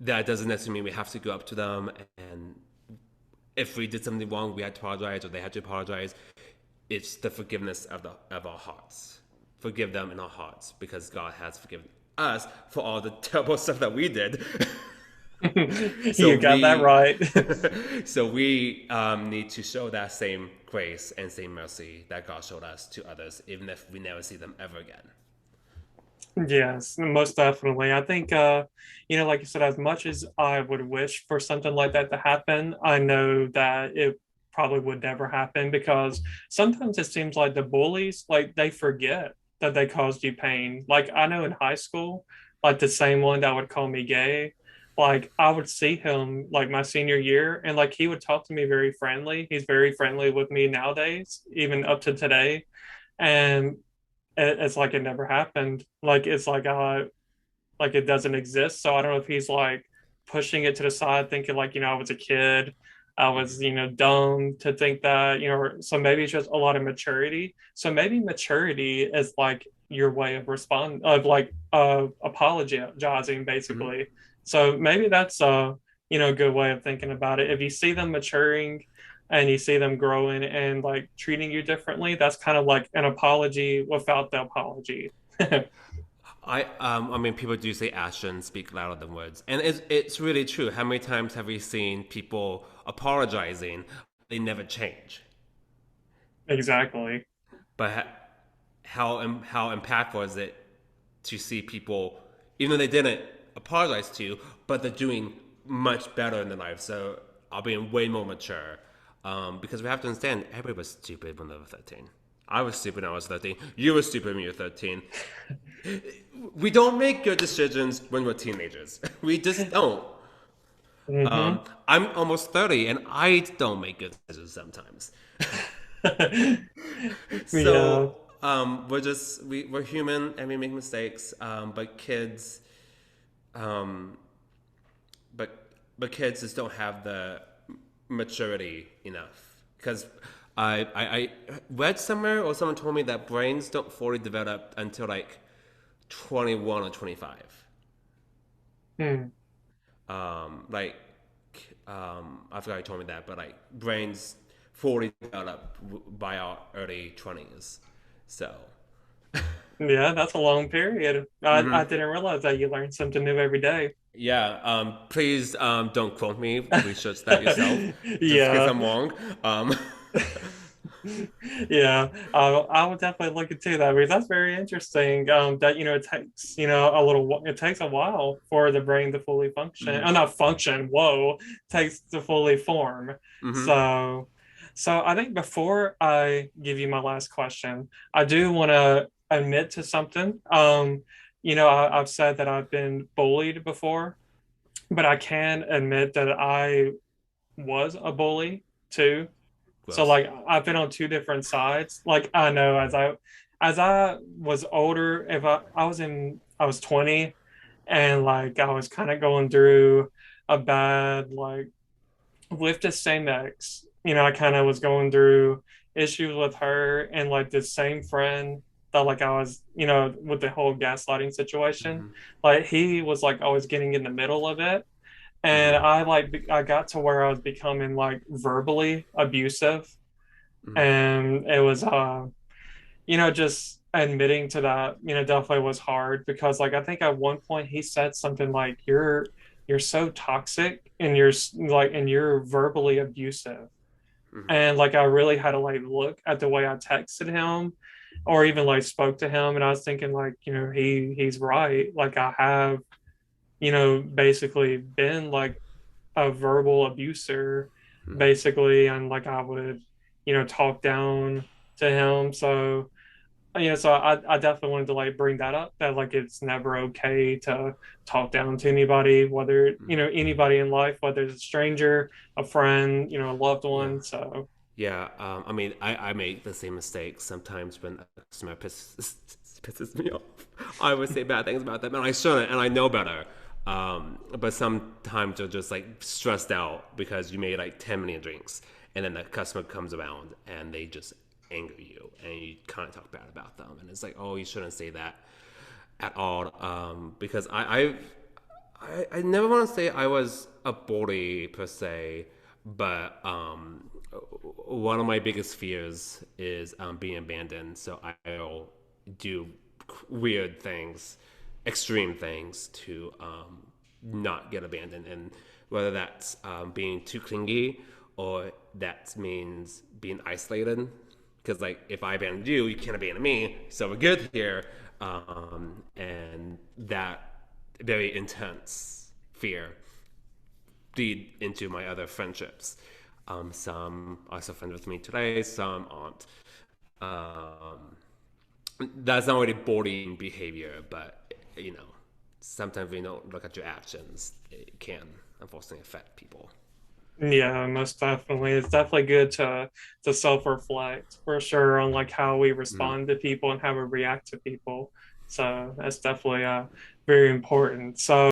that doesn't necessarily mean we have to go up to them, and if we did something wrong, we had to apologize or they had to apologize. It's the forgiveness of our hearts. Forgive them in our hearts because God has forgiven us for all the terrible stuff that we did. So You got that we, right. so we need to show that same grace and same mercy that God showed us to others, even if we never see them ever again. Yes, most definitely. I think, like you said, as much as I would wish for something like that to happen, I know that it probably would never happen because sometimes it seems like the bullies, like they forget that they caused you pain. Like I know in high school, like the same one that would call me gay, like I would see him like my senior year and like he would talk to me very friendly. He's very friendly with me nowadays, even up to today. And it's like it never happened. Like it's like it doesn't exist. So I don't know if he's like pushing it to the side, thinking like, I was a kid. I was, dumb to think that, so maybe it's just a lot of maturity. So maybe maturity is like your way of apologizing Mm-hmm. basically. So maybe that's a good way of thinking about it. If you see them maturing and you see them growing and like treating you differently, that's kind of like an apology without the apology. I mean, people do say actions speak louder than words, and it's really true. How many times have we seen people apologizing? They never change. Exactly. But how impactful is it to see people, even though they didn't apologize to you, but they're doing much better in their life. So I'll be way more mature, because we have to understand everybody was stupid when they were 13. I was stupid when I was 13. You were stupid when you were 13. We don't make good decisions when we're teenagers. We just don't. Hmm. I'm almost 30 and I don't make good decisions sometimes. Yeah. So we're human and we make mistakes. But kids, um, but kids just don't have the maturity enough. Because I read somewhere or someone told me that brains don't fully develop until like 21 or 25. Hmm. Like I forgot you told me that, but like brains fully develop by our early 20s. So Yeah, that's a long period. I didn't realize that you learn something new every day. yeah, please don't quote me. Research that yourself, just because Yeah. I'm wrong. Um, Yeah, I would definitely look into that because that's very interesting. That it takes it takes a while for the brain to fully function. Oh, not function. Whoa, takes to fully form. hmm So, I think before I give you my last question, I do want to admit to something. I've said that I've been bullied before, but I can admit that I was a bully too. So Gross. like I've been on two different sides. Like I know as I was older, if I was 20 and like I was kind of going through a bad like with the same ex, I kind of was going through issues with her and like the same friend that like I was, with the whole gaslighting situation. Like he was like always getting in the middle of it. And I got to where I was becoming like verbally abusive and it was just admitting to that definitely was hard because like I think at one point he said something like you're so toxic and you're verbally abusive and like I really had to like look at the way I texted him or even like spoke to him and I was thinking like he's right, like I have basically been like a verbal abuser basically and like I would talk down to him. So I definitely wanted to like bring that up that like it's never okay to talk down to anybody, whether anybody in life, whether it's a stranger, a friend, a loved Yeah. one. So Yeah, I mean, I make the same mistake sometimes when a customer pisses me off. I would say bad things about them, and I shouldn't, and I know better. But sometimes you're just like stressed out because you made like 10 million drinks, and then the customer comes around and they just anger you, and you kind of talk bad about them, and it's like, oh, you shouldn't say that at all, because I never want to say I was a bully per se, but one of my biggest fears is being abandoned. So I'll do weird things, extreme things to not get abandoned, and whether that's being too clingy or that means being isolated. Because like if I abandon you, you can't abandon me, so we're good here. And that very intense fear bleed into my other friendships. Some are still friends with me today, some aren't. Um, that's not really bullying behavior, but sometimes when you don't look at your actions, it can unfortunately affect people. Yeah, most definitely. It's definitely good to self-reflect for sure on like how we Mm. respond to people and how we react to people. So that's definitely very important. So